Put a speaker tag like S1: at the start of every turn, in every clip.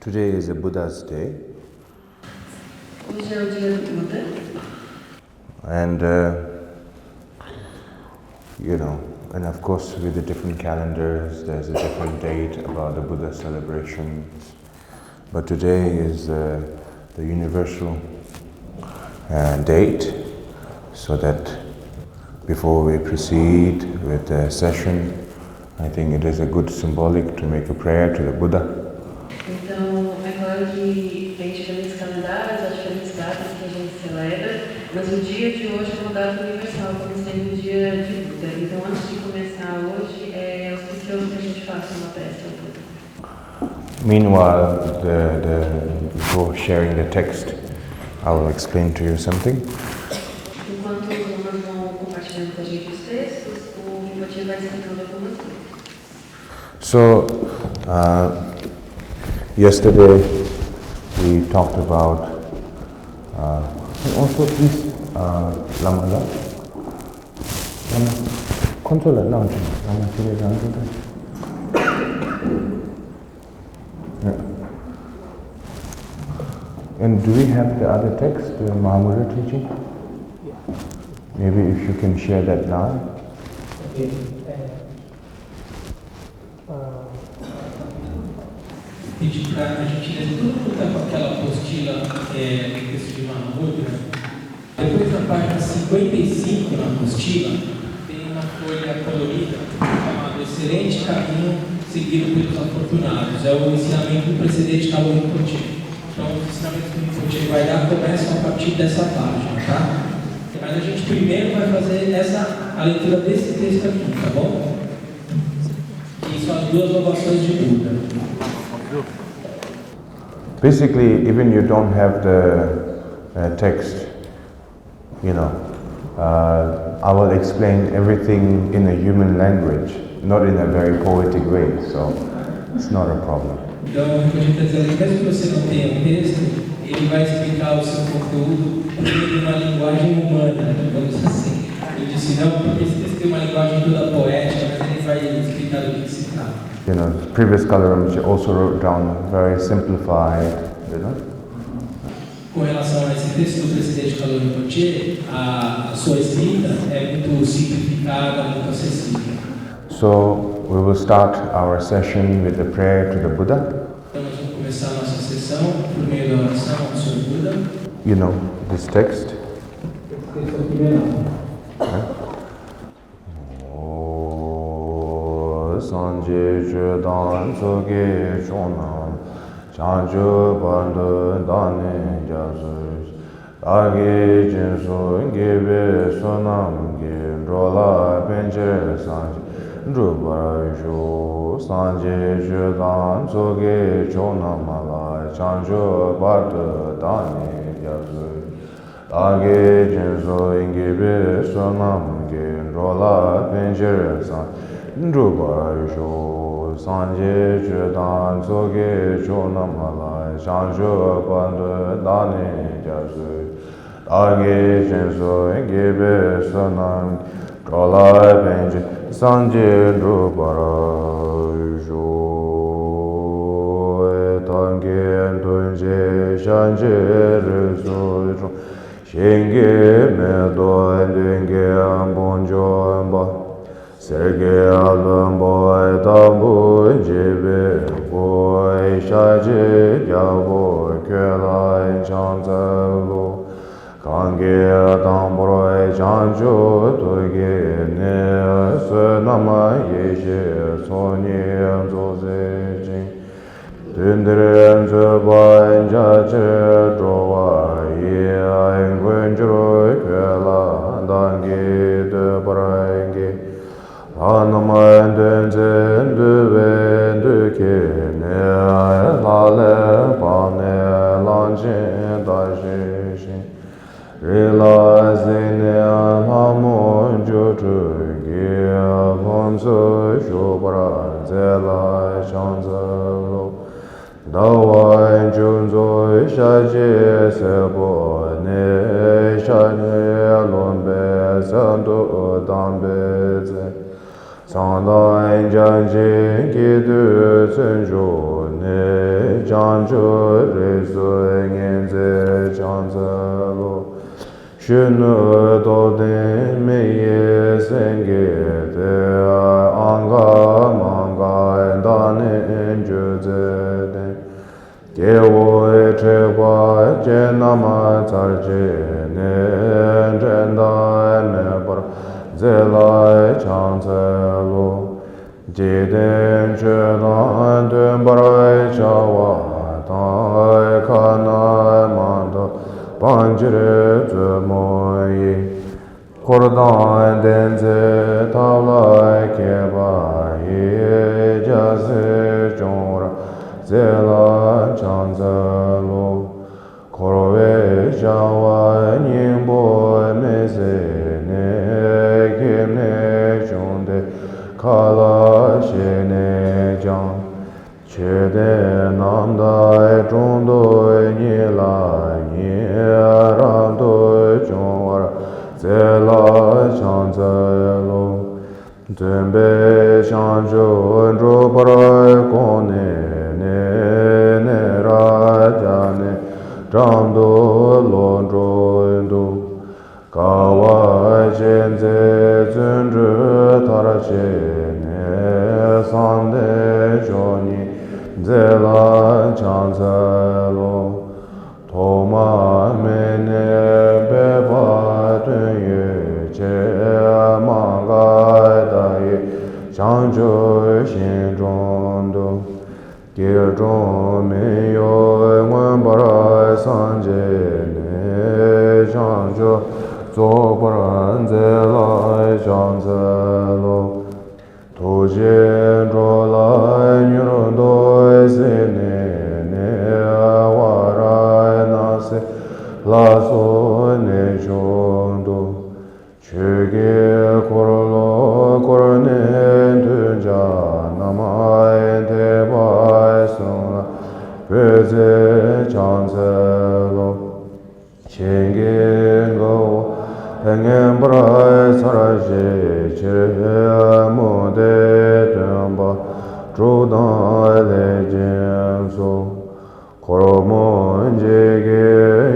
S1: Today is a Buddha's day.
S2: Hoje é o dia do Buda.
S1: And, and of course with the different calendars, there's a different date about the Buddha celebrations. But today is the universal date, so that before we proceed with the session, I think it is a good symbolic to make a prayer to the Buddha.
S2: Então, é claro que tem diferentes calendários, há diferentes datas que a gente celebra, mas o dia de hoje é uma data universal, como sendo o dia de Buda. Então, antes de começar hoje, é auspicioso que a gente faça uma prece ao Buda.
S1: Meanwhile, before sharing the text, I will explain to you something.
S2: Enquanto os alunos vão compartilhando com a gente os textos, o Rinpoche vai explicando algumas coisas.
S1: So, yesterday we talked about, also please, Lama, control it, Lama, And do we have the other text, the Mahamudra teaching?
S3: Yeah.
S1: Maybe if you can share that now.
S3: Okay. Pedir para a gentileza, todo mundo está com aquela apostila do texto de Mahamudra. Depois na página 55 na apostila, tem uma folha colorida chamada Excelente Caminho Seguido pelos Afortunados. É o ensinamento do precedente Kalu Rimpoche. Então, os ensinamentos que o Rinpoche vai dar começam a partir dessa página, tá? Mas a gente primeiro vai fazer a leitura desse texto aqui, tá bom? E são as duas louvações de Buda.
S1: Basically, even you don't have the text, I will explain everything in a human language, not in a very poetic way, so it's not a problem.
S3: Então, o que a gente está dizendo, mesmo que você não tenha um texto, ele vai explicar o seu conteúdo em uma linguagem humana, digamos assim. Ele disse, não, porque esse texto tem uma linguagem toda poética, mas ele vai explicar do que se trata.
S1: Previous Kalu Rimpoche also wrote down very simplified,
S3: Com relação a esse texto do precedente Kalu Rinpoche, a sua escrita é muito simplificada, muito acessível.
S1: So we will start our session with a prayer to the Buddha.
S3: Então nós vamos começar a nossa sessão por meio da oração ao Senhor Buda.
S1: You know this text?
S3: Esse texto é o primeiro.
S1: Sanje Judan Soge Shonam Chanju Bandu Dani Jasus Dagi Jinsu Ngebe Sonam Gendrola Benje Sanje Drubaraju Sanje Judan Soge Shonam Mala Chanju Bandu Dani Jasus Dagi Jinsu Ngebe Sonam Gendrola Benje Sanje Drubarjo Sanje Judan Soge Chonamala Shanjo Bandu Dani Jasu Dagi Jinso Ngebe Sonam Drola Benji Sanje Drubarjo Tangen Dunje Shanje Rizu Shenge Medo Ndenge Bonjo Serge Alun Boy Tambu Jibe Boy Shaji Jabo Kela Chanzalo Kange Tambro Chanjo Toge Ne Sunama Yeshe Soni Zoze Jing Tundren Zuba Jaje Drowa Ye Ngwenjro Kela Dangi De Barangi Anamanden zendu vendu kene lale pane lanjin dajishin Rilazine hamun jutu gya bonzo shubra zela shanzalo Dawa junzo shaji sebo ne shani lombe sandu dambe Sandai Janji Kidu Senjo Ne janju resu ngenze janzalo shunu doden meye senge de anga manga dane enjuze Gewo chegwa jenama tarje ne jenda me bar zela chanzelo jeden chedan dun barai chawa dai kana mando panjire zumoyi kordan denze tavla keba ye jase jora zela chanzalo korowe jawa nyingbo meze ne kimne chunde kala shene jang chede namdai chundo nila nirando chungwara zela chanzalo Tumbe shanjo ndro parai kone ne rajane jamdo londro endo kawa jenze zunru tarache ne sande joni zela chanzalo toma mene beba tunye che mangai dai chanjo shin zhondo ge zhong me yo wen barai sanje ne chanjo zo baran ze lai chanze lo to jian zhuo lai nyuron doi se ne warai na se la so ne zhondo Chöge korolo korone dunja namai debai suna pöze chanzelo chenge go pengen brai saraje chemo de tumba judan lejenso koromon jege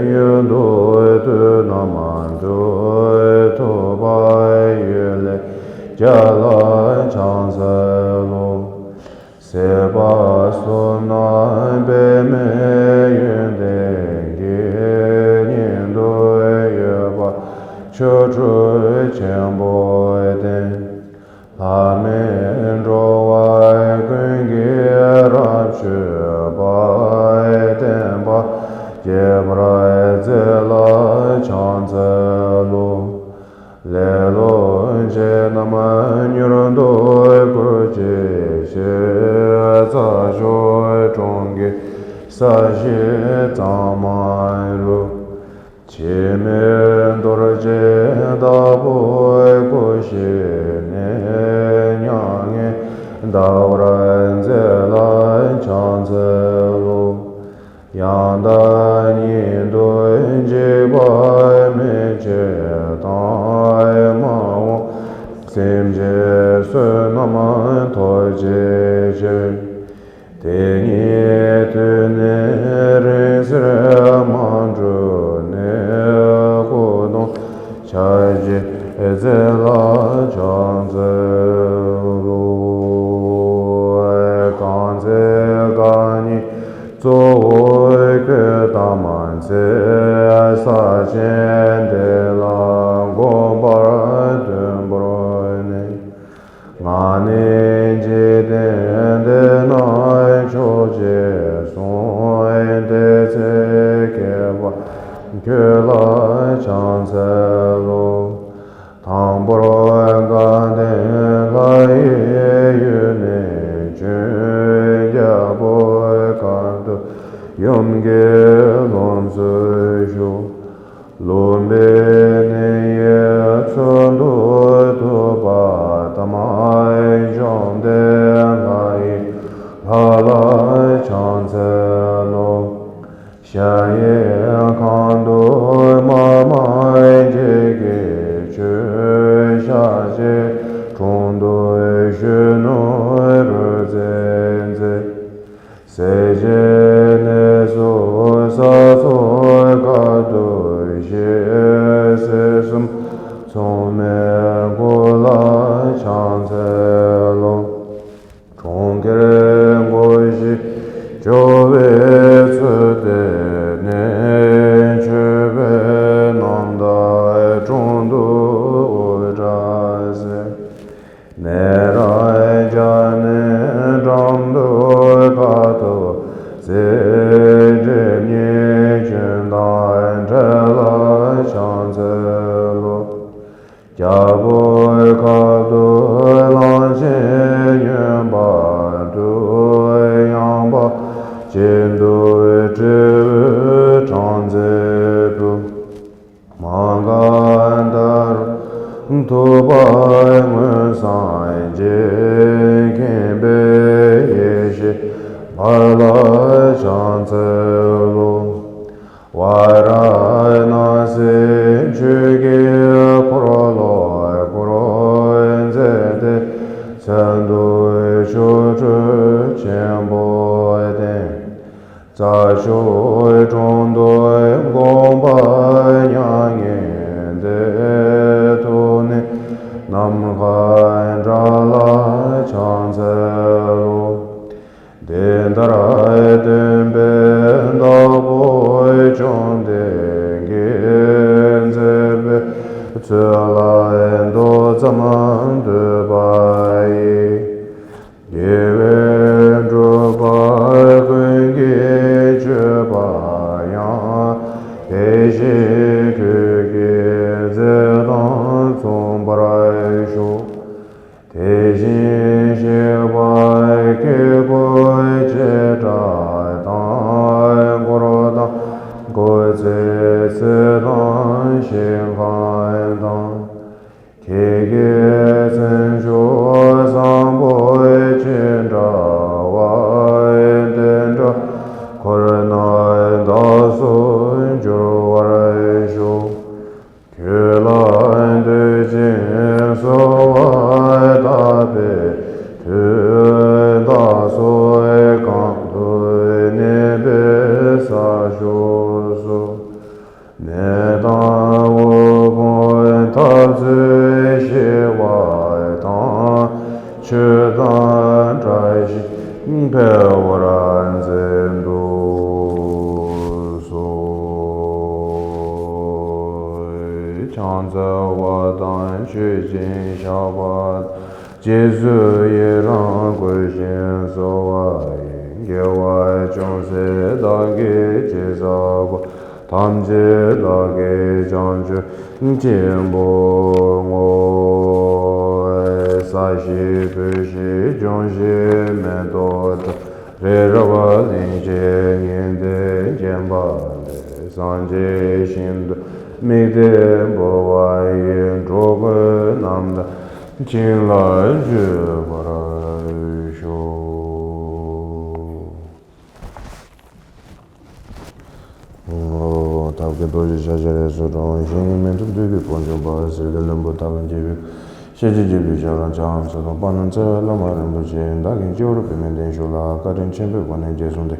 S1: yundo tu namando Jala chanzelo seba sunan be me yunde nindo yeba chochu chenbo den la men roa gunge rapchu bai den ba jebra zela chanzelo Lelo je nama nyurondo kurje she za jo chongge sa je tamaru chime dorje da boy ko she ne nyange da ran ze la chanzelo yanda ni do je boy me je Semje se naman toje je Tenye tene rezre manju ne kodon Chaje ezela chanzelo Kanze gani zoe ke tamanze Sa jende la gombara Mane jeden de nai choje son de se keba kela chanselo tamboro gande lai yune jya boy kanto yomge lomso jo lombe ne ye chondo to ba tamai jonde lai halai chanzelo shaye kando mamai jege che shaje chondo sheno rozenze seje 사소 가도 예세숨 소매고라 찬세로 종결 곳이 조회수되네 주변 남다의 종도 오자세 내라의 자네 점도 가도 세제니 준다엔 젤라 찬세로 자볼 가도 란신윤 바도 양바 진도의 지 찬세로 망간다로 도바이 문사인지 김배예시 발라 찬세로 와라나세 주게 코로로이 코로인제데 산도의 쇼주 젠보에데 자쇼의 정도의 공바냥인데 돈에 남간자라 찬세로 된다라에 덤벤다보이 존댕겐제베 쯔라엔도 자만드바이 예웬주바이 근기주바야 대시그게제단 송바라이쇼 대신시바이 기보이 제자단 고로다 고제세단 신간단 기계sen쇼 상보이 진자와이 된자 코로나의 다소 주와라이쇼 규라인 대진소와이 답에 다소의 강도의 네베사쇼소 내다오고의 타즈의 시와의 당 추단 자이시 배워란 젠도소 장자와단 취진샤와 제수예랑 고신소와이 개와의 정세다게 제사고 담제다게 장주 진보의 사시부시 정시매도다 레라와 linhagem 젠바네 산제신도 미대보와이 조그 남다 진라주바라쇼 답게 도지 자제에서 ensinamentos 되게 본좀 봐서 들는 답은 제비 시지지비 저런 장소도 받는 저런 말은 뭐지 나긴 저로 되면 된쇼라 가든 챔ber 권에 제송데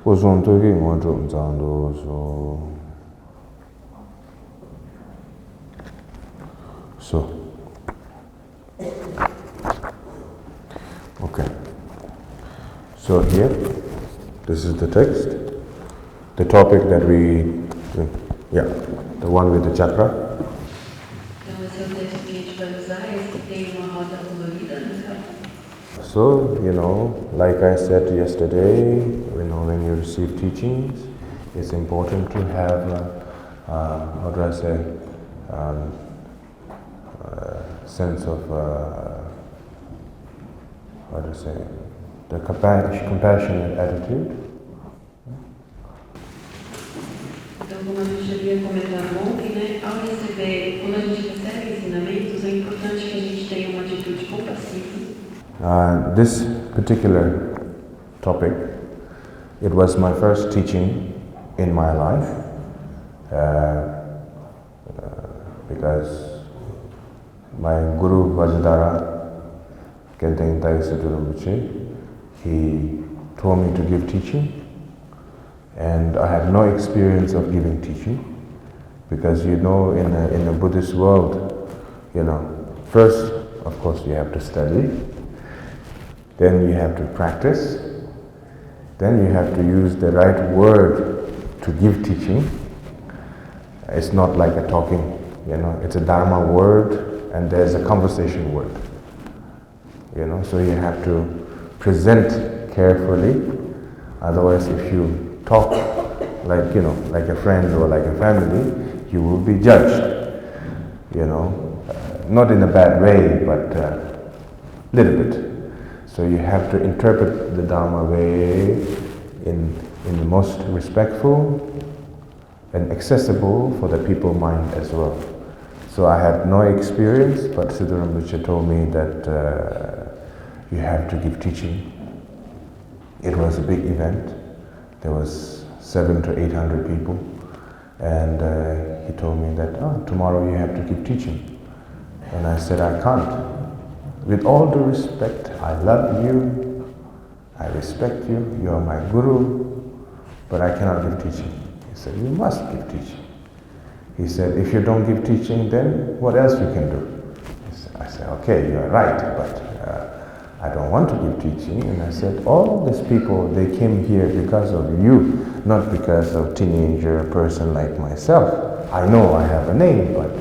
S1: 고송 되게 뭐좀 장도서 so okay, so here this is the text, the topic that the one with the chakra.
S2: Então esse é o texto que a gente vai usar, esse que tem uma roda colorida, né?
S1: So, like I said yesterday, when you receive teachings, it's important to have, sense of, the compassionate attitude.
S2: Então, como a gente havia comentado ontem, né, ao receber, quando a gente recebe ensinamentos, é importante que a gente tenha uma atitude compassiva.
S1: This particular topic, it was my first teaching in my life, because my Guru Vajradhara, Kalu Rimpoche, he told me to give teaching, And I had no experience of giving teaching, because in the Buddhist world, first, of course, you have to study, then you have to practice, then you have to use the right word to give teaching. It's not like a talking, it's a Dharma word and there's a conversation word. So you have to present carefully, otherwise if you talk like a friend or like a family, you will be judged, not in a bad way, but little bit. So you have to interpret the Dharma way in the most respectful and accessible for the people mind as well. So I had no experience, but Siddha Rinpoche told me that you have to give teaching. It was a big event. There was 700 to 800 people, and he told me that tomorrow you have to give teaching. And I said, I can't. With all due respect, I love you, I respect you, you are my guru, but I cannot give teaching. He said, you must give teaching. He said, if you don't give teaching, then what else you can do? I said, okay, you're right, but I don't want to give teaching. And I said, all these people, they came here because of you, not because of teenager person like myself. I know I have a name, but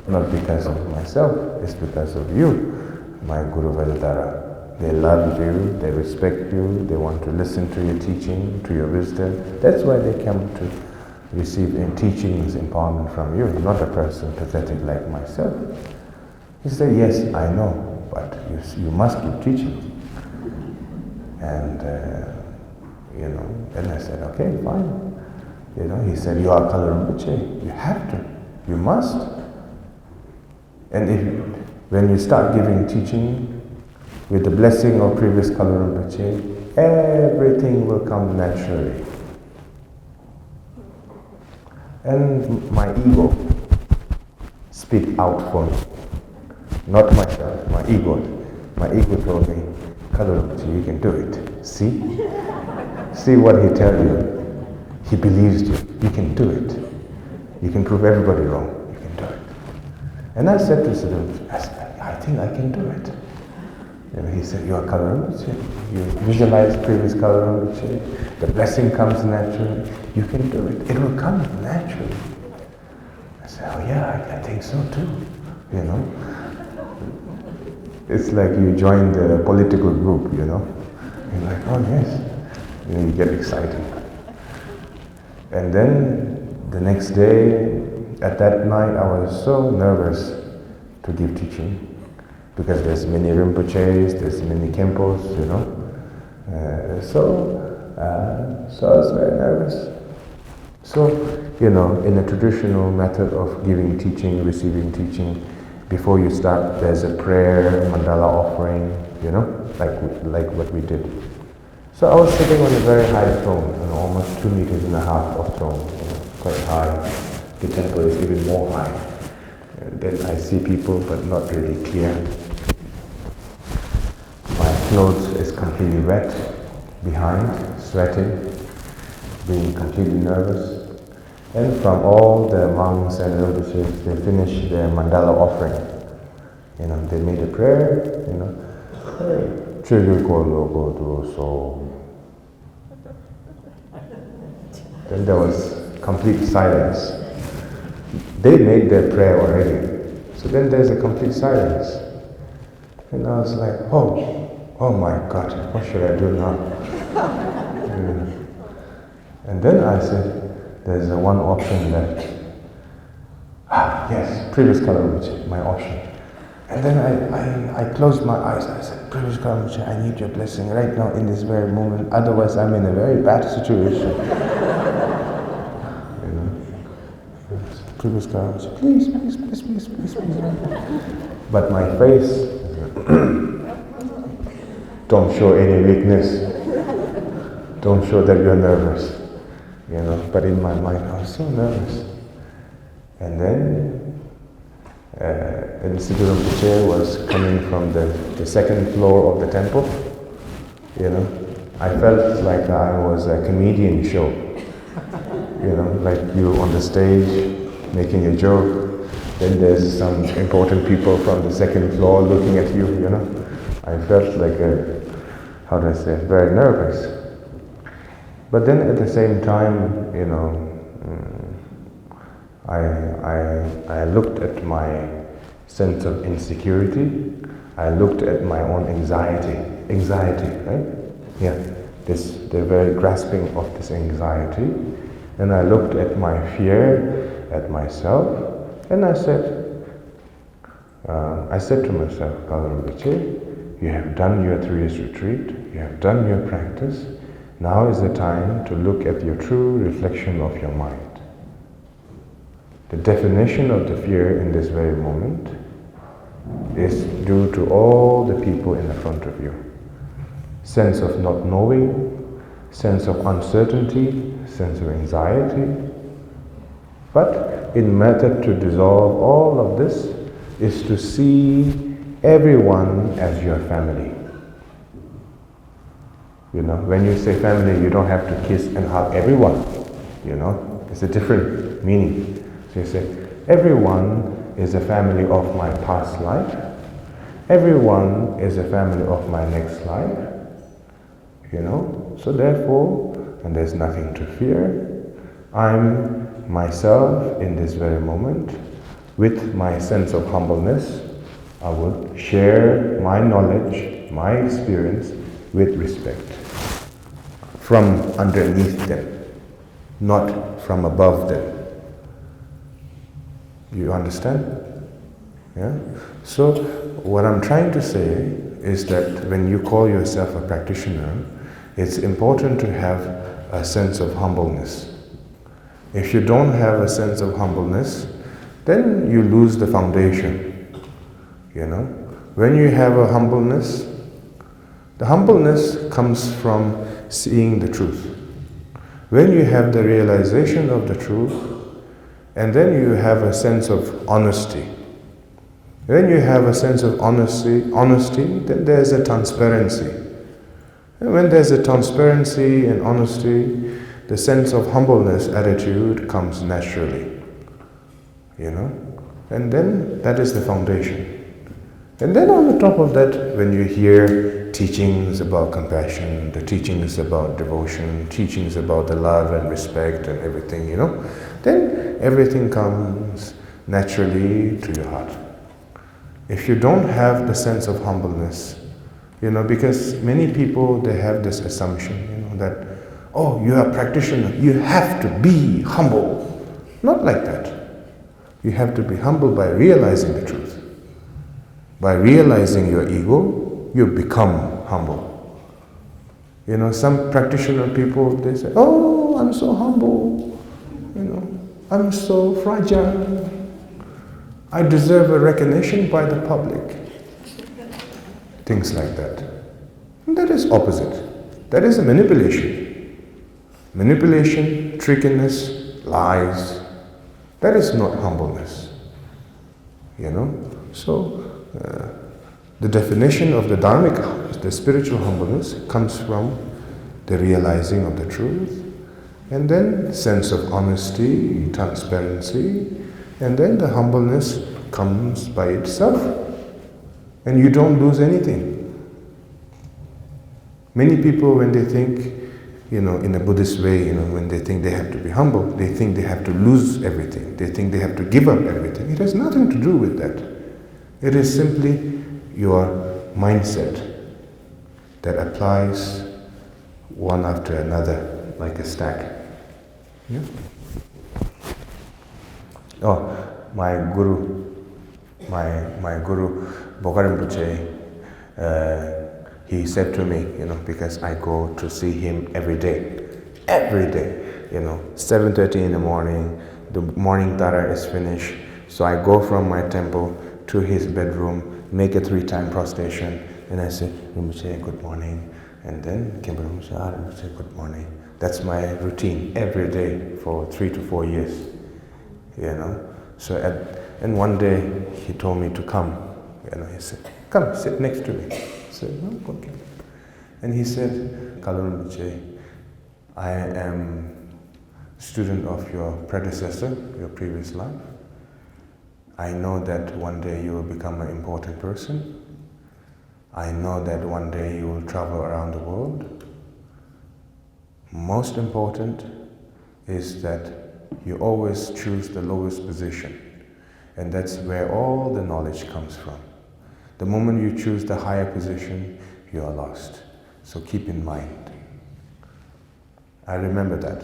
S1: not because of myself, it's because of you, my Guru Vedadara. They love you, they respect you, they want to listen to your teaching, to your wisdom. That's why they come to receive teachings, empowerment from you, not a person pathetic like myself. He said, yes, I know, but you must keep teaching. And, then I said, okay, fine. He said, you are Kalu Rinpoche, you have to, you must. And when you start giving teaching with the blessing of previous Kalu Rinpoche, everything will come naturally. And my ego speak out for me, not myself, my ego. My ego told me, Kalu Rinpoche, you can do it. See what he tells you. He believes you. You can do it. You can prove everybody wrong. You can do it. And I said to Siddha, I think I can do it. And he said, you are Kalu Rinpoche. You visualize previous Kalu Rinpoche. The blessing comes naturally. You can do it. It will come naturally. I said, oh yeah, I think so too. It's like you join the political group, You're like, oh yes. You get excited. And then the next day, at that night, I was so nervous to give teaching, because there's many Rinpoches, there's many Khenpos, so I was very nervous. So, in the traditional method of giving teaching, receiving teaching, before you start, there's a prayer, mandala offering, like what we did. So I was sitting on a very high throne, almost 2.5 meters of throne, quite high. The temple is even more high. And then I see people, but not really clear. My clothes is completely wet, behind, sweating, being completely nervous. And from all the monks and Rinpoches, they finished their mandala offering. They made a prayer, Then there was complete silence. They made their prayer already. So then there's a complete silence. And I was like, oh my God, what should I do now? And then I said, there's one option left. Yes, previous Kalu Rinpoche, my option. And then I closed my eyes. I said, previous Kalu Rinpoche, I need your blessing right now in this very moment. Otherwise, I'm in a very bad situation. Previous Kalu Rinpoche, please. But my face, don't show any weakness. Don't show that you're nervous. But in my mind, I was so nervous. And then, when Siddha Rinpoche was coming from the second floor of the temple, I felt like I was a comedian show. like you on the stage making a joke, then there's some important people from the second floor looking at you, I felt like very nervous. But then at the same time, I looked at my sense of insecurity. I looked at my own anxiety, right? Yeah, the very grasping of this anxiety. And I looked at my fear, at myself, and I said to myself, Kalu Rinpoche, you have done your 3 years retreat, you have done your practice, now is the time to look at your true reflection of your mind. The definition of the fear in this very moment is due to all the people in the front of you. Sense of not knowing, sense of uncertainty, sense of anxiety. But in method to dissolve all of this is to see everyone as your family. When you say family, you don't have to kiss and hug everyone. It's a different meaning. So you say, everyone is a family of my past life. Everyone is a family of my next life. So therefore, and there's nothing to fear. I'm myself in this very moment. With my sense of humbleness, I would share my knowledge, my experience with respect. From underneath them, not from above them. You understand? Yeah? So, what I'm trying to say is that when you call yourself a practitioner, it's important to have a sense of humbleness. If you don't have a sense of humbleness, then you lose the foundation. When you have a humbleness, the humbleness comes from seeing the truth. When you have the realization of the truth, and then you have a sense of honesty. When you have a sense of honesty, then there's a transparency. And when there's a transparency and honesty, the sense of humbleness attitude comes naturally. And then that is the foundation. And then on the top of that, when you hear teachings about compassion, the teachings about devotion, teachings about the love and respect and everything, then everything comes naturally to your heart. If you don't have the sense of humbleness, because many people, they have this assumption, that, oh, you are a practitioner, you have to be humble. Not like that. You have to be humble by realizing the truth. By realizing your ego, you become humble. Some practitioner people, they say, oh, I'm so humble, I'm so fragile. I deserve a recognition by the public. Things like that. And that is opposite. That is a manipulation. Manipulation, trickiness, lies. That is not humbleness. So, the definition of the dharmic, the spiritual humbleness, comes from the realizing of the truth, and then sense of honesty, transparency, and then the humbleness comes by itself, and you don't lose anything. Many people, when they think, in a Buddhist way, when they think they have to be humble, they think they have to lose everything. They think they have to give up everything. It has nothing to do with that. It is simply your mindset that applies one after another like a stack. Yeah? Oh, my guru, Kalu Rinpoche, he said to me, because I go to see him every day, 7:30 in the morning, the morning Dara is finished, so I go from my temple to his bedroom, make a 3-time prostration, and I say, Rinpoche, good morning, and then Rinpoche, good morning. That's my routine every day for 3 to 4 years, So and one day he told me to come, he said, come, sit next to me. I said, oh, okay. And he said, Kalu Rinpoche, I am student of your predecessor, your previous life. I know that one day you will become an important person. I know that one day you will travel around the world. Most important is that you always choose the lowest position, and that's where all the knowledge comes from. The moment you choose the higher position, you are lost. So keep in mind. I remember that.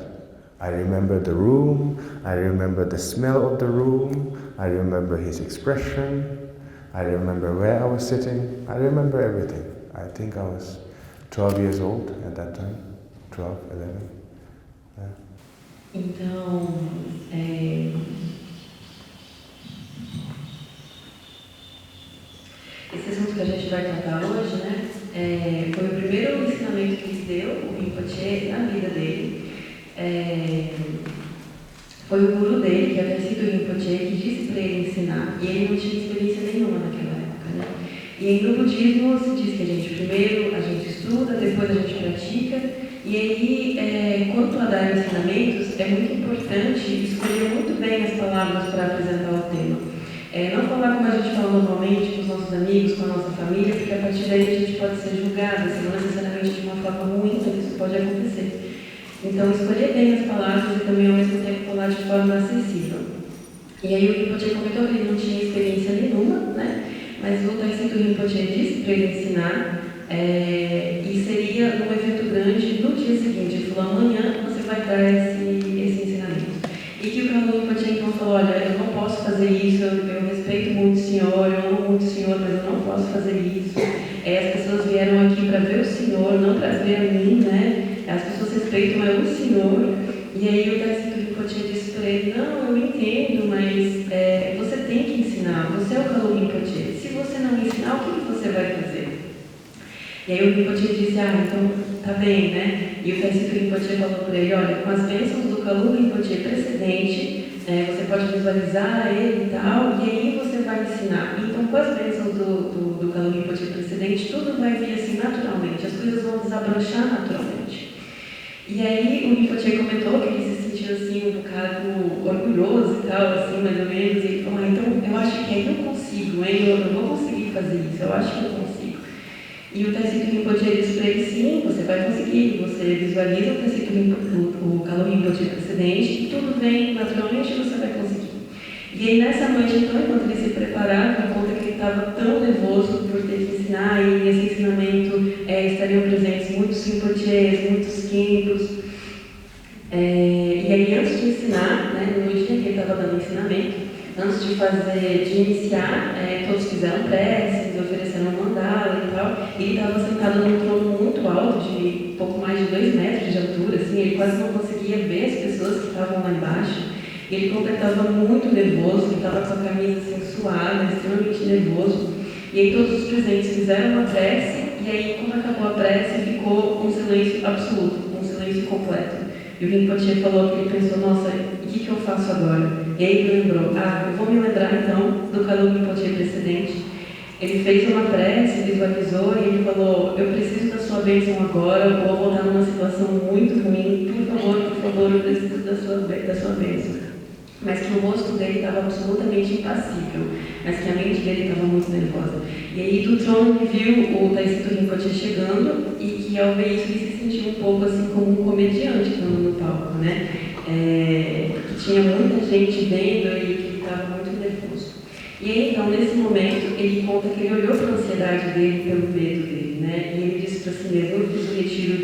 S1: I remember the room, I remember the smell of the room, I remember his expression, I remember where I was sitting, I remember everything. I think I was 12 years old at that time, 12, 11. Yeah.
S2: Então, esse assunto que a gente vai tratar hoje, né, foi o primeiro ensinamento que ele deu, o Rinpoche, na vida dele. Foi o guru dele, que havia sido o Rinpoche, que disse para ele ensinar, e ele não tinha experiência nenhuma naquela época, né? E no budismo se diz que primeiro a gente estuda, depois a gente pratica, e aí, quanto a dar ensinamentos, é muito importante escolher muito bem as palavras para apresentar o tema. Não falar como a gente fala normalmente com os nossos amigos, com a nossa família, porque a partir daí a gente pode ser julgado, assim, não necessariamente de uma forma ruim, mas isso pode acontecer. Então, escolher bem as palavras e também, ao mesmo tempo, falar de forma acessível. E aí o Rinpoche comentou que ele não tinha experiência nenhuma, né? Mas o Taisito Rinpoche disse para ele ensinar, e seria num evento grande no dia seguinte. Ele falou, amanhã você vai dar esse ensinamento. E que o Kalu Rinpoche então falou, olha, eu não posso fazer isso, eu respeito muito o senhor, eu amo muito o senhor, mas eu não posso fazer isso. As pessoas vieram aqui para ver o senhor, não para ver a mim, né? As pessoas respeitam o senhor. E aí o Taisito Rinpoche disse para ele, não, eu entendo, mas você tem que ensinar, você é o Kalu Rinpoche. Se você não ensinar, o que você vai fazer? E aí o Rinpoche disse, então tá bem, né? E o Taisito Rinpoche falou para ele, olha, com as bênçãos do Kalu Rinpoche precedente, você pode visualizar ele e tal, e aí você vai ensinar. Então, com as bênçãos do Kalu Rinpoche precedente, tudo vai vir assim naturalmente, as coisas vão desabrochar naturalmente. E aí o Rinpoche comentou que ele se sentiu assim um bocado orgulhoso e tal, assim, mais ou menos, e ele falou, então eu acho que aí eu consigo, eu vou conseguir fazer isso, eu acho que eu consigo. E o Taisito Rinpoche disse para ele, sim, você vai conseguir, você visualiza o Kalu Rinpoche precedente, e tudo vem naturalmente, você vai conseguir. E aí nessa noite, então, enquanto ele se preparava, por conta que ele estava tão nervoso por ter que ensinar, e nesse ensinamento estariam presentes muitos Rinpoches, muitos Khenpos. E aí antes de ensinar, né, no dia que ele estava dando ensinamento, antes de iniciar, todos fizeram preces, ofereceram mandala e tal. Ele estava sentado num trono muito alto, de pouco mais de 2 metros de altura, assim, ele quase não conseguia ver as pessoas que estavam lá embaixo. Ele completava muito nervoso, ele estava com a camisa assim, suada, extremamente nervoso. E aí todos os presentes fizeram uma prece, e aí quando acabou a prece ficou um silêncio absoluto, um silêncio completo. E o Rinpoche falou que ele pensou, nossa, o que eu faço agora? E aí ele lembrou, eu vou me lembrar então do Kalu Rinpoche precedente. Ele fez uma prece, visualizou e ele falou, eu preciso da sua bênção agora, ou vou estar numa situação muito ruim, por favor, eu preciso da sua bênção. Mas que o rosto dele estava absolutamente impassível, mas que a mente dele estava muito nervosa. E aí do trono ele viu o Taisito Rinpoche chegando e que ao ver isso ele se sentiu um pouco assim como um comediante no palco, né? Que tinha muita gente vendo e que ele estava muito nervoso. E aí então nesse momento ele conta que ele olhou para a ansiedade dele, pelo medo dele, né? E ele disse para si mesmo, eu fiz um retiro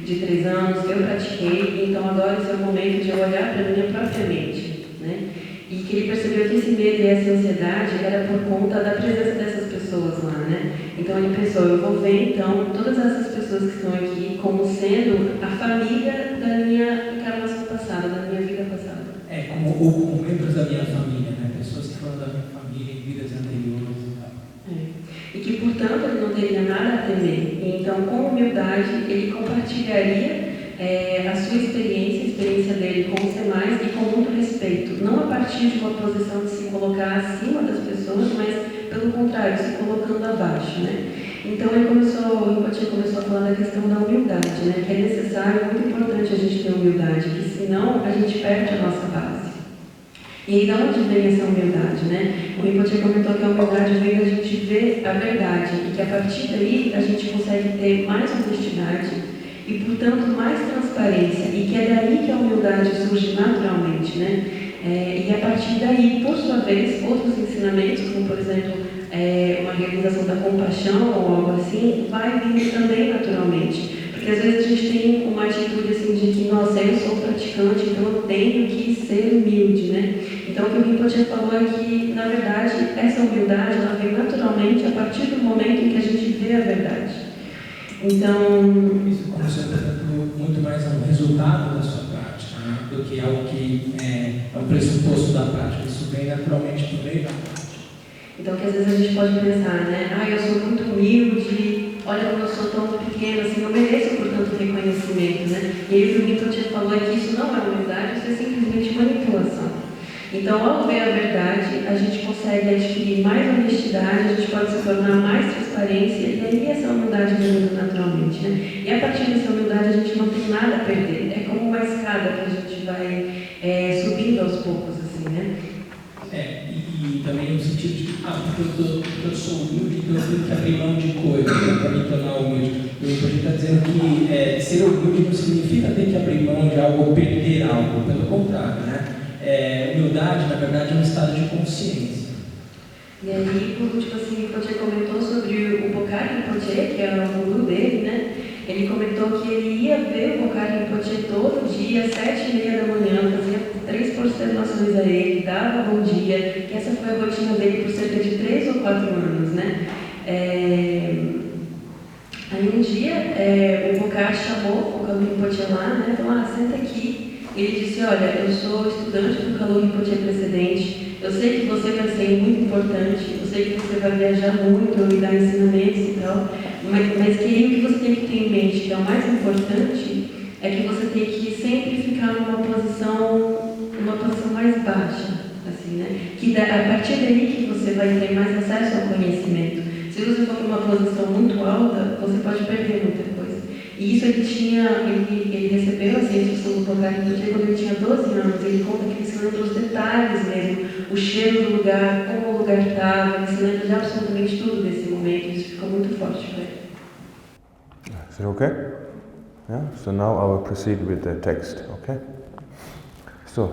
S2: de 3 anos, eu pratiquei, então agora esse é o momento de eu olhar para a minha própria mente. Né? E que ele percebeu que esse medo e essa ansiedade era por conta da presença dessas pessoas lá, né? Então ele pensou, eu vou ver então todas essas pessoas que estão aqui como sendo a família da minha encarnação passada, da minha vida passada.
S3: Como membros da minha família, né? Pessoas que foram da minha família em vidas anteriores e tal.
S2: E que portanto ele não teria nada a temer. E então com humildade ele compartilharia a sua experiência, a experiência dele dele com os demais e com muito respeito, não a partir de uma posição de se colocar acima das pessoas, mas pelo contrário, se colocando abaixo, né? Então o Rinpoche começou a falar da questão da humildade, né? Que é necessário, muito importante a gente ter humildade, que senão a gente perde a nossa base. E de onde vem essa humildade, né? O Rinpoche comentou que a humildade vem da gente ver a verdade e que a partir daí a gente consegue ter mais honestidade e, portanto, mais transparência, e que é daí que a humildade surge naturalmente, né? E a partir daí, por sua vez, outros ensinamentos, como por exemplo, uma realização da compaixão ou algo assim, vai vir também naturalmente. Porque às vezes a gente tem uma atitude assim de que, nossa, eu sou praticante, então eu tenho que ser humilde, né? Então o que o Rinpoche falou é que, na verdade, essa humildade ela vem naturalmente a partir do momento em que a gente vê a verdade. Então...
S3: Isso representa muito mais um resultado da sua prática, né? Do que algo que é um pressuposto da prática. Isso vem naturalmente por meio da prática.
S2: Então, que às vezes a gente pode pensar, né? Eu sou muito humilde, olha como eu sou tão pequena, assim, eu mereço, portanto, reconhecimento, né? E aí o que o Rinpoche falou é que isso não é humildade, isso é simplesmente manipulação. Então, ao ver a verdade, a gente consegue adquirir mais honestidade, a gente pode se tornar mais transparência, e aí essa humildade vem naturalmente, né? E a partir dessa humildade a gente não tem nada a perder, é como uma escada que a gente vai subindo aos poucos, assim, né?
S3: E também no sentido de porque eu sou humilde, então eu tenho que abrir mão de coisas para me tornar humilde. O Rinpoche está dizendo que ser humilde não significa ter que abrir mão de algo ou perder algo, pelo contrário, né? Humildade, na verdade, é um estado de consciência.
S2: E aí, por último, assim, o Rinpoche comentou sobre o Pokari Rinpoche, que é o guru dele, né? Ele comentou que ele ia ver o Pokari Rinpoche todo dia, às 7h30 da manhã, fazia 3 prosternações a ele, dava bom dia, que essa foi a rotina dele por cerca de 3 ou 4 anos, né? Aí um dia, o Pokari chamou o Kalu Rinpoche lá, né? Falou, senta aqui. Ele disse, olha, eu sou estudante do Kalu Rinpoche precedente, eu sei que você vai ser muito importante, eu sei que você vai viajar muito, me dar ensinamentos e tal, mas queria que você tem que ter em mente que é o mais importante é que você tem que sempre ficar numa posição mais baixa, assim, né? Que a partir daí que você vai ter mais acesso ao conhecimento. Se você for numa posição muito alta, você pode perder muita coisa. E isso ele recebeu essa instrução do Pokari Rinpoche quando ele tinha 12 anos. Ele conta que ele se lembra dos detalhes mesmo, o cheiro do lugar, como o lugar estava, ele se lembra de absolutamente tudo desse momento. Isso ficou muito forte para ele.
S1: Is it okay? Yeah? So now I will proceed with the text, okay? So,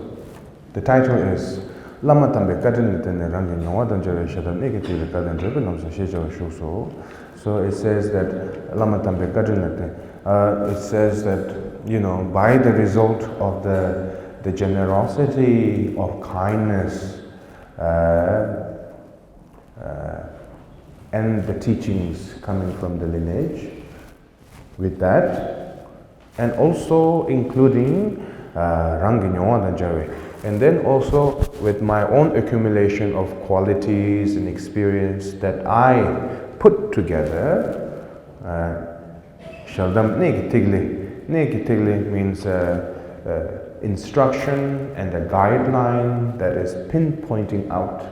S1: the title is Lama Tambe Kadinitene Rangi Nwadan Jere Shadan Negative Kadan Trebinamsa Shejawa Shuso. So it says that Lama Tambe Kadinite, it says that, by the result of the generosity of kindness and the teachings coming from the lineage, with that, and also including Rangi Nwadan Jere. And then also with my own accumulation of qualities and experience that I put together, Shaldam Negitigli. Negitigli means instruction and a guideline that is pinpointing out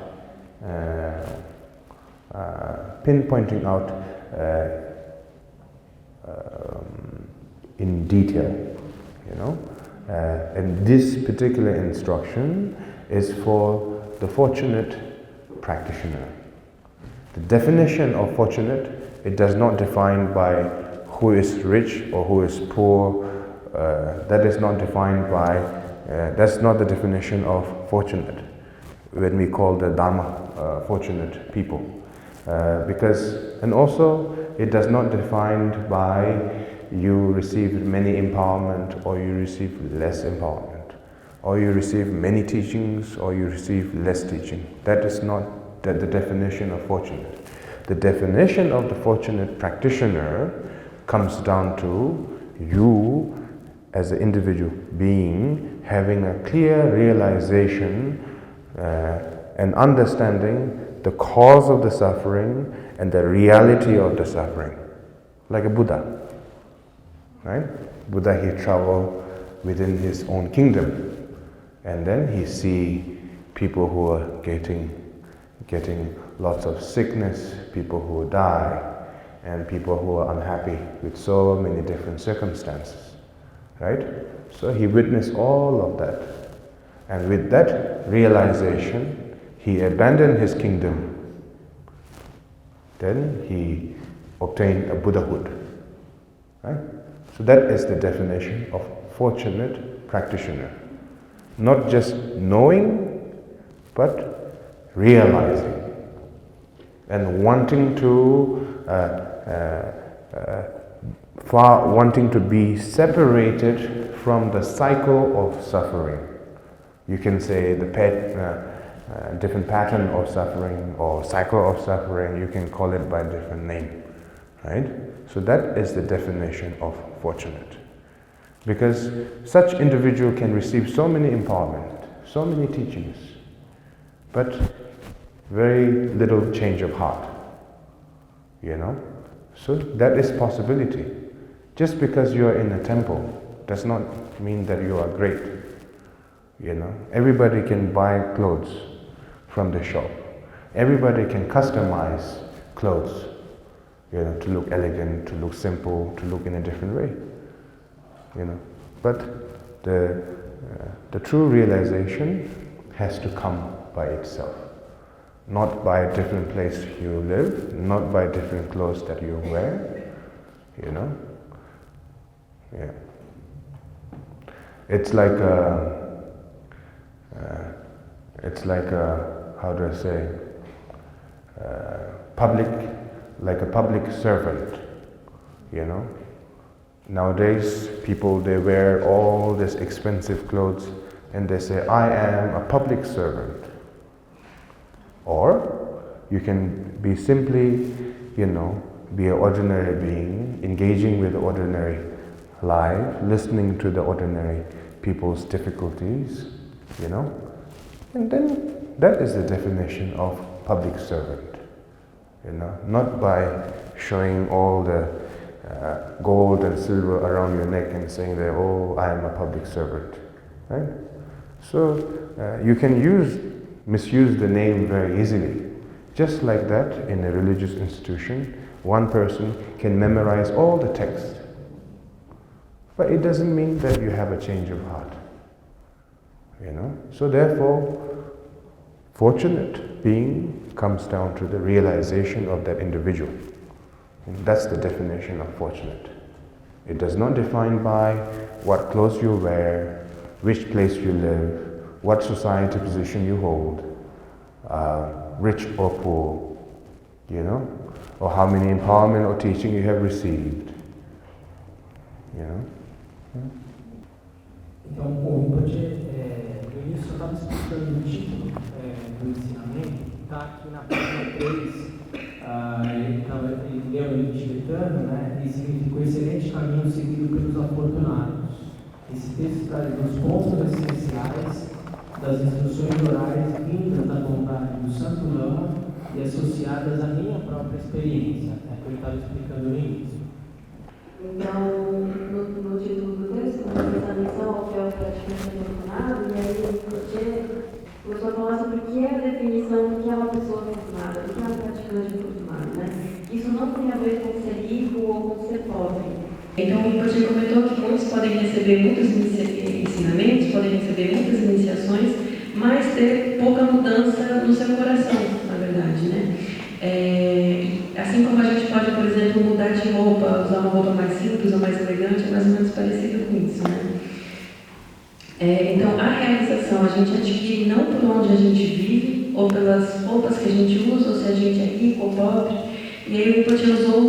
S1: in detail, and this particular instruction is for the fortunate practitioner. The definition of fortunate, it does not define by who is rich or who is poor. That is not defined by, that's not the definition of fortunate when we call the Dharma fortunate people. And also it does not define by you receive many empowerment or you receive less empowerment, or you receive many teachings or you receive less teaching. That is not the definition of fortunate. The definition of the fortunate practitioner comes down to you as an individual being having a clear realization and understanding the cause of the suffering and the reality of the suffering. Like a Buddha. Right? Buddha, he traveled within his own kingdom. And then he see people who are getting lots of sickness, people who die, and people who are unhappy with so many different circumstances, right? So he witnessed all of that. And with that realization, he abandoned his kingdom. Then he obtained a Buddhahood, right? So that is the definition of fortunate practitioner. Not just knowing, but realizing and wanting to wanting to be separated from the cycle of suffering. You can say the different pattern of suffering or cycle of suffering. You can call it by a different name, right? So that is the definition of fortunate. Because such individual can receive so many empowerment, so many teachings, but very little change of heart, you know. So that is possibility. Just because you are in a temple does not mean that you are great, you know. Everybody can buy clothes from the shop. Everybody can customize clothes, you know, to look elegant, to look simple, to look in a different way, you know. But the true realization has to come by itself. Not by a different place you live, not by different clothes that you wear, you know. Yeah. It's like how do I say, like a public servant, you know. Nowadays, people, they wear all this expensive clothes and they say, I am a public servant. Or you can be simply, you know, be an ordinary being, engaging with ordinary life, listening to the ordinary people's difficulties, you know. And then that is the definition of public servant, you know. Not by showing all the gold and silver around your neck and saying that, oh, I am a public servant, right? So you can misuse the name very easily. Just like that, in a religious institution, one person can memorize all the text. But it doesn't mean that you have a change of heart, you know. So therefore, fortunate being comes down to the realization of that individual. And that's the definition of fortunate. It does not define by what clothes you wear, which place you live, what society position you hold, rich or poor, you know, or how many empowerment or teaching you have received, you know.
S3: Então, o Rinpoche, no início, estava explicando o título do ensinamento, que está aqui na página 3. Ele leu em tibetano, né, e significa o excelente caminho seguido pelos afortunados. Esse texto traz os pontos essenciais das instruções orais vindas da vontade do Santo Lama e associadas à minha própria experiência. É o que ele estava explicando no início.
S2: Então, no título do texto, a missão ao que é o praticante afortunado, e aí o começou a falar sobre o que é a definição do que é uma pessoa afortunada, do que é um praticante afortunado, né? Isso não tem a ver com ser rico ou com ser pobre. Então, o Rinpoche comentou que muitos podem receber muitos ensinamentos, podem receber muitas iniciações, mas ter pouca mudança no seu coração, na verdade, né? Assim como a gente pode, por exemplo, mudar de roupa, usar uma roupa mais simples ou mais elegante, é mais ou menos parecido com isso, né? Então, a realização a gente adquire não por onde a gente vive, ou pelas roupas que a gente usa, ou se a gente é rico ou pobre. E aí o Rinpoche usou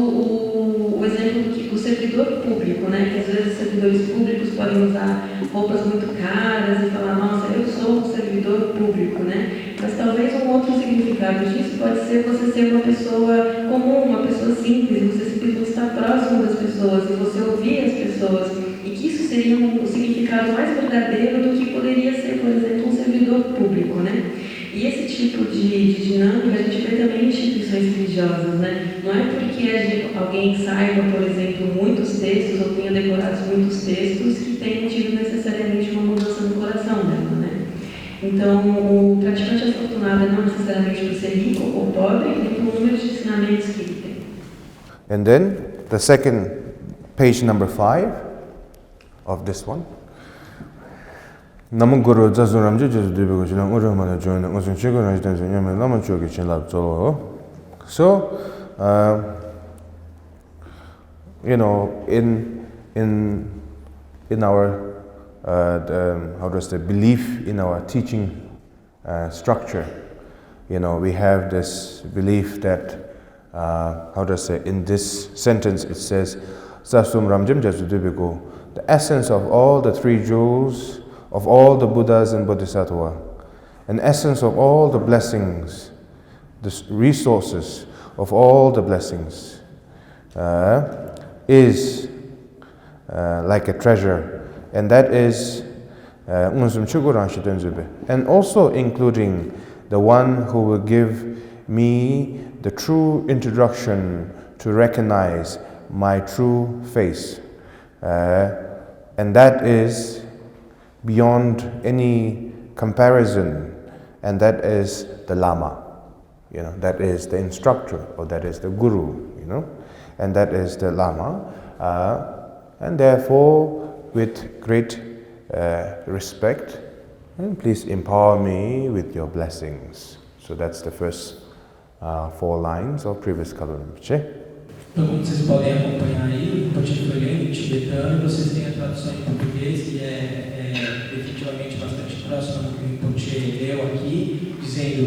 S2: o exemplo do servidor público, né? Que às vezes servidores públicos podem usar roupas muito caras e falar, nossa, eu sou um servidor público, né? Mas talvez um outro significado disso pode ser você ser uma pessoa comum, uma pessoa simples, e você simplesmente estar próximo das pessoas, e você ouvir as pessoas, e que isso seria um significado mais verdadeiro do que poderia ser, por exemplo, um servidor público, né? E esse tipo de dinâmica a gente vê também em instituições religiosas, né? Não é porque alguém saiba, por exemplo, muitos textos ou tenha decorado muitos textos que tenha tido necessariamente uma mudança no coração dela, né? Então, o praticante afortunado não necessariamente por ser rico ou pobre, nem pelo número de ensinamentos que ele tem.
S1: And then, the second, page number 5 of this one. Namu Guru Zazuramji Jesudibigo Chilam Urumana Join Osun Chigun Yaman Lama Choki Chinlab Zolo. So, you know, in our how does the belief in our teaching structure, you know, we have this belief that how does it, in this sentence it says Sasum Ramjim Jesudibigo, the essence of all the three jewels of all the Buddhas and Bodhisattva, an essence of all the blessings, the resources of all the blessings, is like a treasure, and that is and also including the one who will give me the true introduction to recognize my true face, and that is beyond any comparison, and that is the Lama, you know, that is the instructor, or that is the Guru, you know, and that is the Lama, and therefore with great respect, and please empower me with your blessings. So that's the first 4 lines of previous Kalu Rimpoche.
S3: Então, como vocês podem acompanhar aí, o Rinpoche foi lendo em tibetano, e vocês têm a tradução em português, que é definitivamente bastante próxima do que o Rinpoche leu aqui, dizendo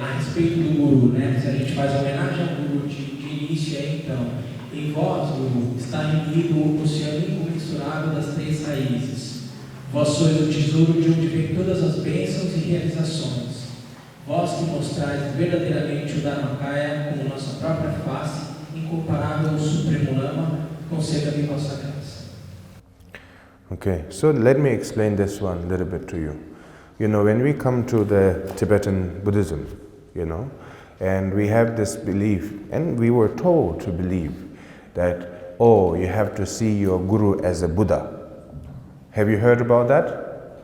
S3: a respeito do Guru, né? Se a gente faz homenagem ao Guru de início, então, em vós, Guru, está imbuído o oceano incomensurável das 3 raízes. Vós sois o tesouro de onde vêm todas as bênçãos e realizações. Vós que mostrais verdadeiramente o Dharmakaya como nossa própria face, incomparável ao Supremo Lama, conceda-me vossa graça.
S1: Okay, so let me explain this one a little bit to you. You know, when we come to the Tibetan Buddhism, you know, and we have this belief, and we were told to believe that, oh, you have to see your Guru as a Buddha. Have you heard about that?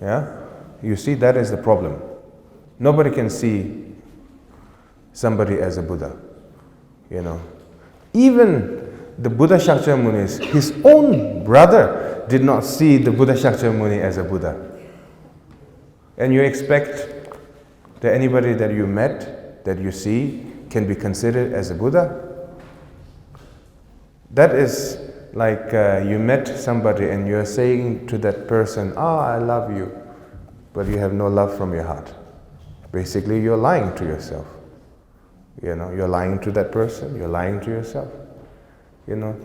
S1: Yeah? You see, that is the problem. Nobody can see somebody as a Buddha, you know. Even the Buddha Shakyamuni, his own brother, did not see the Buddha Shakyamuni as a Buddha. And you expect that anybody that you met, that you see, can be considered as a Buddha? That is like you met somebody and you're saying to that person, I love you, but you have no love from your heart. Basically, you're lying to yourself. You know, you're lying to that person, you're lying to yourself. You know,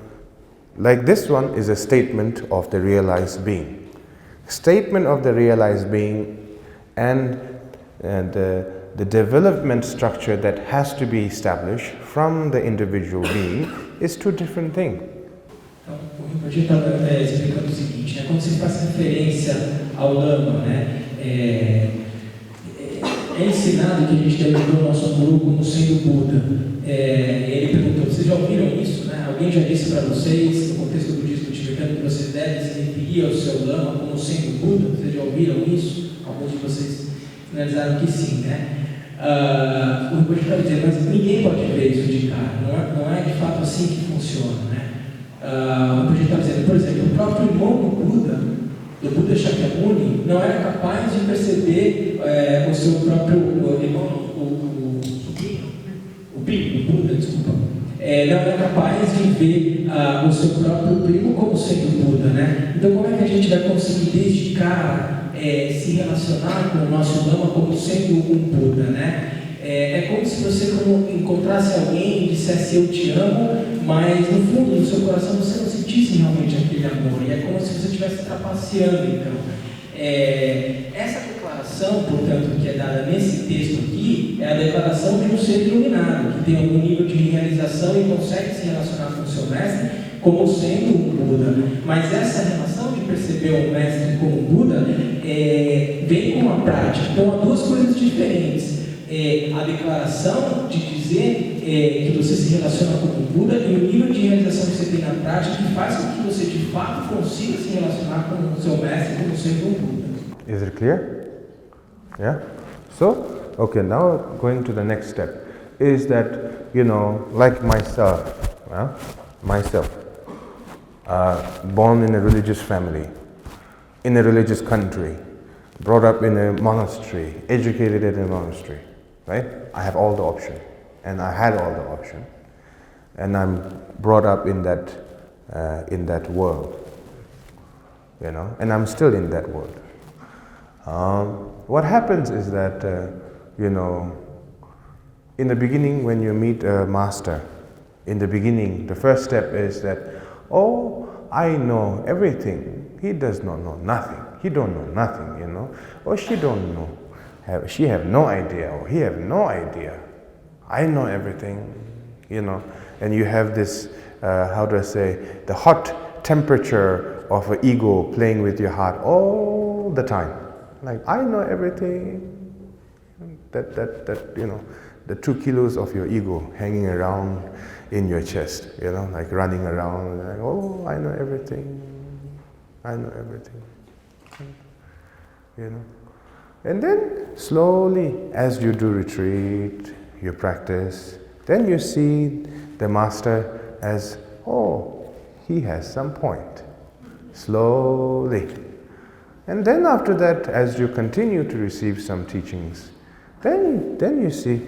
S1: like this one is a statement of the realized being. Statement of the realized being and the development structure that has to be established from the individual being is 2 different things.
S3: Então, o Rinpoche está explicando o seguinte, né? Quando se faz referência ao Lama, né? É ensinado que a gente deve ver o nosso Guru como sendo Buda. Ele perguntou, vocês já ouviram isso? Né? Alguém já disse para vocês, no contexto do budismo tibetano, que vocês devem se referir ao seu Lama como sendo Buda? Vocês já ouviram isso? Alguns de vocês finalizaram que sim, né? O Rinpoche está dizendo, mas ninguém pode ver isso de cara. Não é de fato assim que funciona, né? O Rinpoche está dizendo, por exemplo, o próprio irmão do Buda, do Buda Shakyamuni, não era capaz de perceber o seu próprio irmão, o primo do Buda, desculpa. Não era capaz de ver o seu próprio primo como sendo Buda, né? Então, como é que a gente vai conseguir desde cara se relacionar com o nosso Dhamma como sendo um Buda, né? É como se você encontrasse alguém e dissesse eu te amo, mas no fundo do seu coração você não sentisse realmente aquele amor. E é como se você estivesse trapaceando, então. Essa declaração, portanto, que é dada nesse texto aqui, é a declaração de um ser iluminado, que tem algum nível de realização e consegue se relacionar com o seu mestre como sendo um Buda. Mas essa relação de perceber o mestre como Buda vem com a prática. Então, há duas coisas diferentes. A declaração de dizer que você se relaciona com o Buda e o nível de realização que você tem na prática que faz com que você, de fato, consiga se relacionar com o seu mestre como sendo um Buda.
S1: Is it clear? Yeah? So, okay, now going to the next step is that, like myself, born in a religious family, in a religious country, brought up in a monastery, educated in a monastery, right? I have all the option, and I had all the option, and I'm brought up in that world, and I'm still in that world. What happens is that, in the beginning when you meet a master, in the beginning, the first step is that, oh, I know everything. He does not know nothing. He don't know nothing, Or she don't know. She have no idea, or he have no idea. I know everything, And you have this, the hot temperature of an ego playing with your heart all the time. Like, I know everything. That the 2 kilos of your ego hanging around in your chest, like running around, like, oh, I know everything. I know everything. And then slowly, as you do retreat, you practice, then you see the master as, oh, he has some point. Slowly. And then after that, as you continue to receive some teachings, then you see,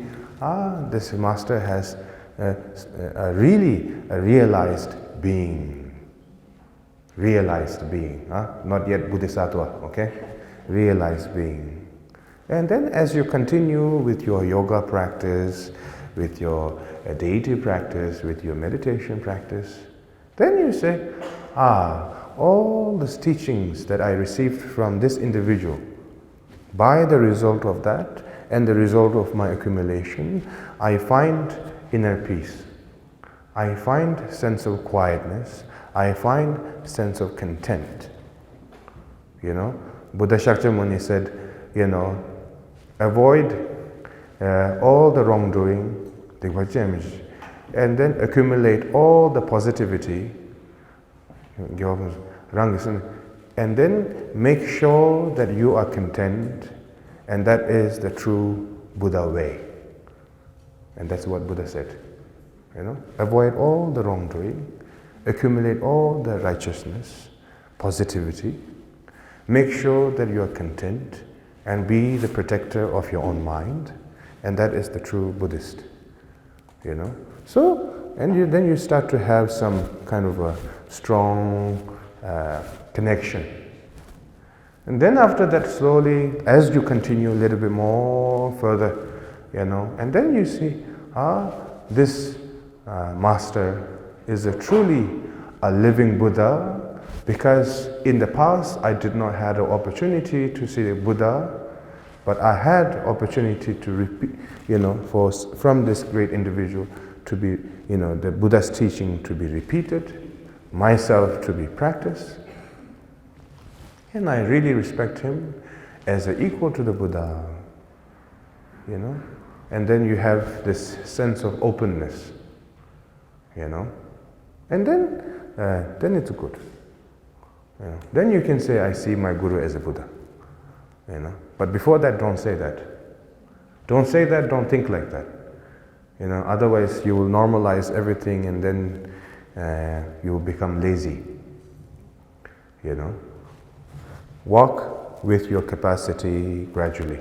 S1: this master has really a realized being. Realized being, not yet Bodhisattva, okay? Realized being. And then as you continue with your yoga practice, with your deity practice, with your meditation practice, then you say, all these teachings that I received from this individual, by the result of that and the result of my accumulation, I find inner peace. I find sense of quietness. I find sense of content. Buddha Shakyamuni said, avoid all the wrongdoing, and then accumulate all the positivity, and then make sure that you are content, and that is the true Buddha way. And that's what Buddha said. Avoid all the wrongdoing, accumulate all the righteousness, positivity, make sure that you are content, and be the protector of your own mind, and that is the true Buddhist. So, then you start to have some kind of a strong connection. And then after that, slowly, as you continue a little bit more further, and then you see, this master is truly a living Buddha, because in the past I did not have the opportunity to see the Buddha, but I had opportunity to repeat, from this great individual to be, the Buddha's teaching to be repeated, myself to be practiced, and I really respect him as an equal to the Buddha, and then you have this sense of openness, and then it's good. Then you can say, I see my Guru as a Buddha. But before that, don't say that. Don't say that, don't think like that. Otherwise you will normalize everything, and then you will become lazy. Walk with your capacity gradually.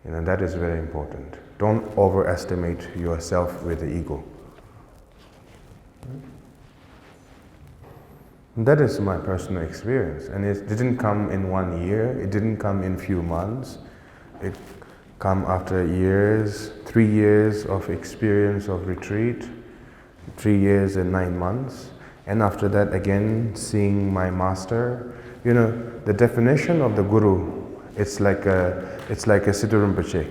S1: That is very important. Don't overestimate yourself with the ego. That is my personal experience, and it didn't come in 1 year, it didn't come in few months, it come after years, 3 years of experience of retreat, 3 years and 9 months, and after that again seeing my master. The definition of the Guru, it's like a Kalu Rimpoche,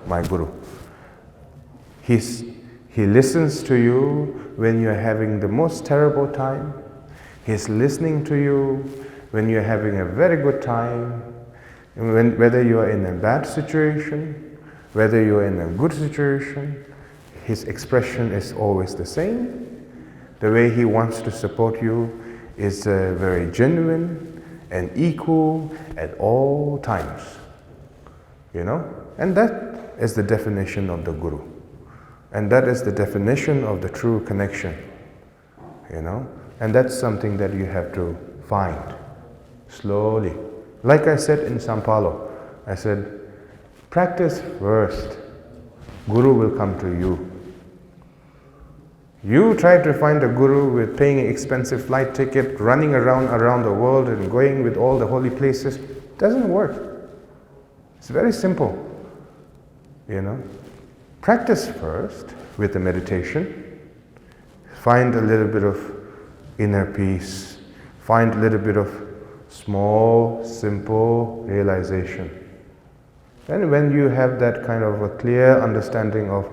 S1: my Guru. He listens to you when you're having the most terrible time. He's listening to you when you're having a very good time, whether you're in a bad situation, whether you're in a good situation, his expression is always the same. The way he wants to support you is very genuine and equal at all times. And that is the definition of the Guru. And that is the definition of the true connection. And that's something that you have to find slowly. Like I said in Sao Paulo, I said, practice first. Guru will come to you. You try to find a guru with paying an expensive flight ticket, running around the world and going with all the holy places. It doesn't work. It's very simple. Practice first with the meditation. Find a little bit of inner peace. Find a little bit of small, simple realization. And when you have that kind of a clear understanding of,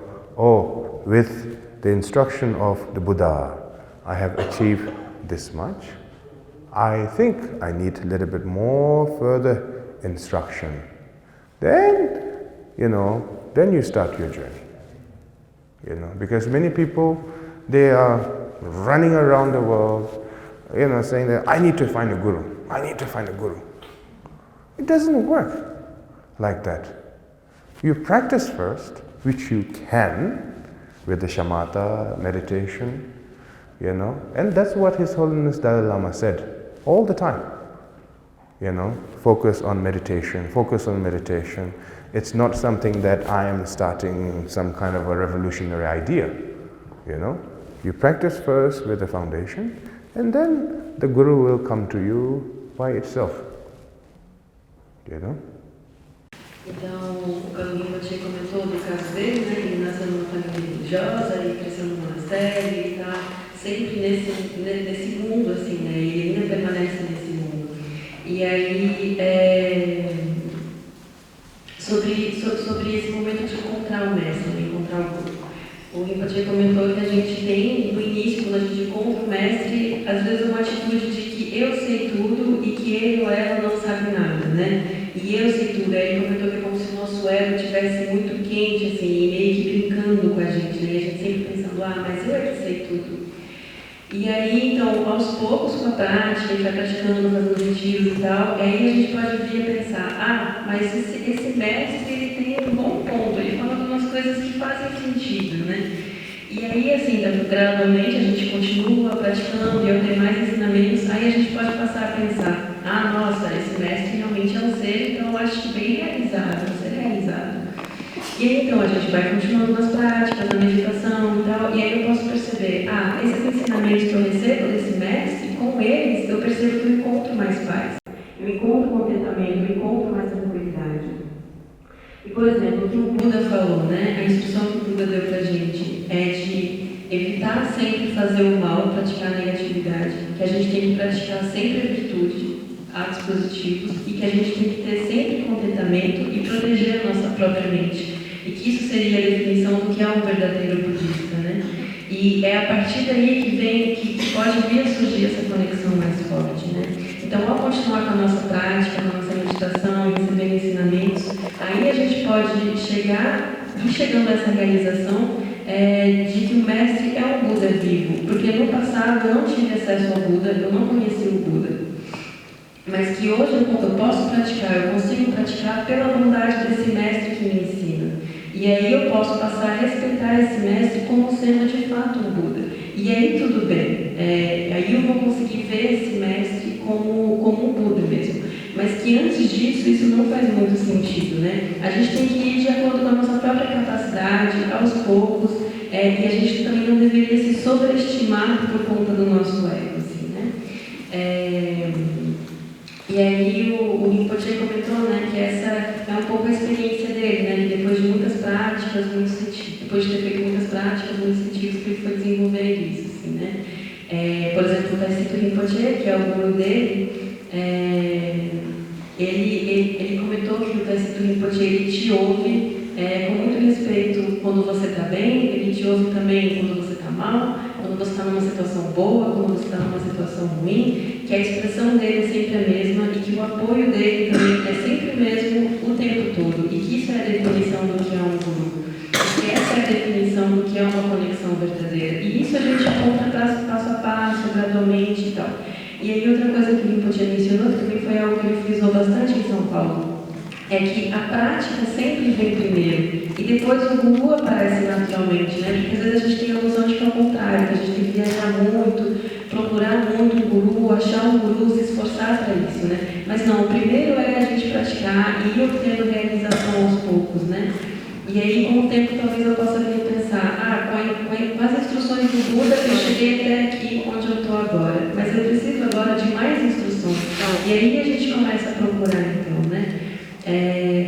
S1: with the instruction of the Buddha, I have achieved this much. I think I need a little bit more further instruction. Then, then you start your journey. Because many people, they are running around the world, saying that I need to find a guru. I need to find a guru. It doesn't work like that. You practice first, which you can, with the shamatha, meditation, and that's what His Holiness Dalai Lama said all the time. Focus on meditation, focus on meditation. It's not something that I am starting some kind of a revolutionary idea. You practice first with the foundation, and then the Guru will come to you by itself.
S2: Então, o Kalu Rinpoche comentou do caso dele, ele nasceu numa família religiosa e cresceu no monastério e está sempre nesse mundo, assim, e ele ainda permanece nesse mundo. E aí, sobre esse momento de encontrar o mestre, encontrar o Guru. O Rinpoche comentou que a gente tem, no início, quando a gente encontra o mestre, às vezes uma atitude de que eu sei tudo e que ele ou ela não sabe nada, né? E eu sei tudo. Aí ele comentou que é como se o nosso ego estivesse muito quente, assim, e meio que brincando com a gente, né? E a gente sempre pensando, mas eu é que sei tudo. E aí, então, aos poucos, com a prática, a gente vai praticando, fazendo retiros e tal, aí a gente pode vir a pensar, mas esse mestre, ele tem um bom ponto, ele fala de umas coisas que fazem sentido, né? E aí, assim, gradualmente a gente continua praticando e ao ter mais ensinamentos, aí a gente pode passar a pensar, nossa, esse mestre realmente é um ser, então eu acho que bem realizado, um ser realizado. E aí, então, a gente vai continuando nas práticas, na meditação e tal, e aí eu posso perceber, esses ensinamentos que eu recebo desse mestre, com eles eu percebo que eu encontro mais paz, eu encontro contentamento, eu encontro mais tranquilidade. E, por exemplo, o que o Buda falou, né? A instrução que o Buda deu pra gente é de evitar sempre fazer o mal, praticar a negatividade, que a gente tem que praticar sempre a virtude, atos positivos, e que a gente tem que ter sempre contentamento e proteger a nossa própria mente. E que isso seria a definição do que é um verdadeiro budista, né? E é a partir daí que pode vir a surgir essa conexão mais forte, né? Então, ao continuar com a nossa prática, com a nossa meditação, recebendo ensinamentos, aí a gente pode chegando a essa realização de que o mestre é um Buda vivo, porque no passado eu não tive acesso ao Buda, eu não conheci o Buda. Mas que hoje eu posso praticar, eu consigo praticar pela bondade desse mestre que me ensina. E aí eu posso passar a respeitar esse mestre como sendo de fato um Buda. E aí tudo bem. Aí eu vou conseguir ver esse mestre como um Buda mesmo. Mas que antes disso, isso não faz muito sentido, né? A gente tem que ir de acordo com a nossa própria capacidade, aos poucos, e a gente também não deveria se sobreestimar por conta do nosso ego, assim, né? E aí o Rinpoche comentou, né, que essa é um pouco a experiência dele, né, que depois de muitas práticas, depois de ter feito muitas práticas, muitos sentidos, que ele foi desenvolver isso, assim, né. Por exemplo, o Terceira Rinpoche, que é o guru dele, ele comentou que o Terceira Rinpoche, ele te ouve com muito respeito quando você está bem, ele te ouve também quando você está mal, quando quando você está numa situação boa, quando você está numa situação ruim, que a expressão dele é sempre a mesma e que o apoio dele também é sempre o mesmo o tempo todo. E que isso é a definição do que é um guru. Porque essa é a definição do que é uma conexão verdadeira. E isso a gente encontra passo a passo, gradualmente e tal. E aí outra coisa que o Rinpoche mencionou, que também foi algo que ele frisou bastante em São Paulo, é que a prática sempre vem primeiro e depois o guru aparece naturalmente, né? Porque às vezes a gente tem a ilusão de que é o contrário, que a gente tem que viajar muito, procurar muito um guru, achar um guru, se esforçar para isso, né? Mas não, o primeiro é a gente praticar e ir obtendo realização aos poucos, né? E aí, com o tempo, talvez eu possa vir pensar, com as instruções do Buda, eu cheguei até aqui onde eu estou agora, mas eu preciso agora de mais instruções. E aí a gente começa a procurar, então, né?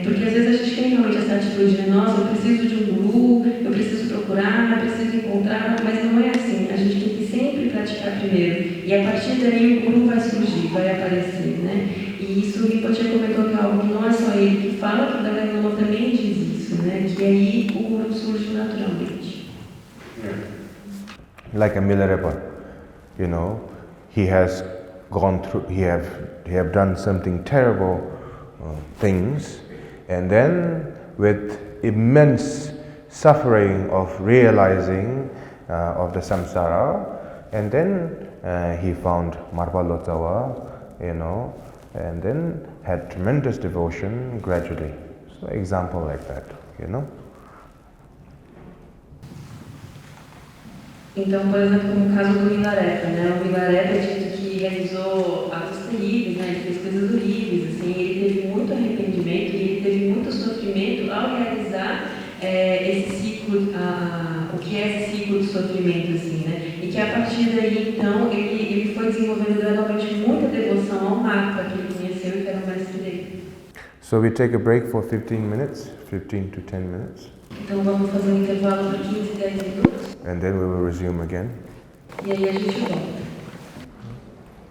S2: Porque às vezes a gente tem realmente essa atitude de, nossa, eu preciso de um guru, eu preciso procurar, eu preciso encontrar, mas não é assim. A gente tem que sempre praticar primeiro. E a partir daí o guru vai surgir, vai aparecer, né? E isso o Rinpoche comentou que é algo que não é só ele que fala, que o Dalai Lama também diz isso, né? Que aí o guru surge naturalmente.
S1: Like a Milarepa, you know, he has gone through, he have done something terrible things, and then with immense suffering of realizing of the samsara, and then he found Marpa Lotawa, you know, and then had tremendous devotion gradually. So example like that, you know.
S2: Então, por exemplo, como o caso do Milarepa, né? O Milarepa é dito que realizou atos terríveis, né? Ele fez coisas horríveis, assim, ele teve muito arrependimento e ele teve muito sofrimento ao realizar esse ciclo, o que é esse ciclo de sofrimento, assim, né? E que a partir daí, então, ele foi desenvolvendo gradualmente muita devoção ao mapa que ele conheceu e que era o mestre dele.
S1: So we take a break for 15 minutes, 15 to 10 minutes.
S2: Então vamos fazer um intervalo de 15 a 10 minutos.
S1: And then we will resume again.
S2: E aí a gente volta.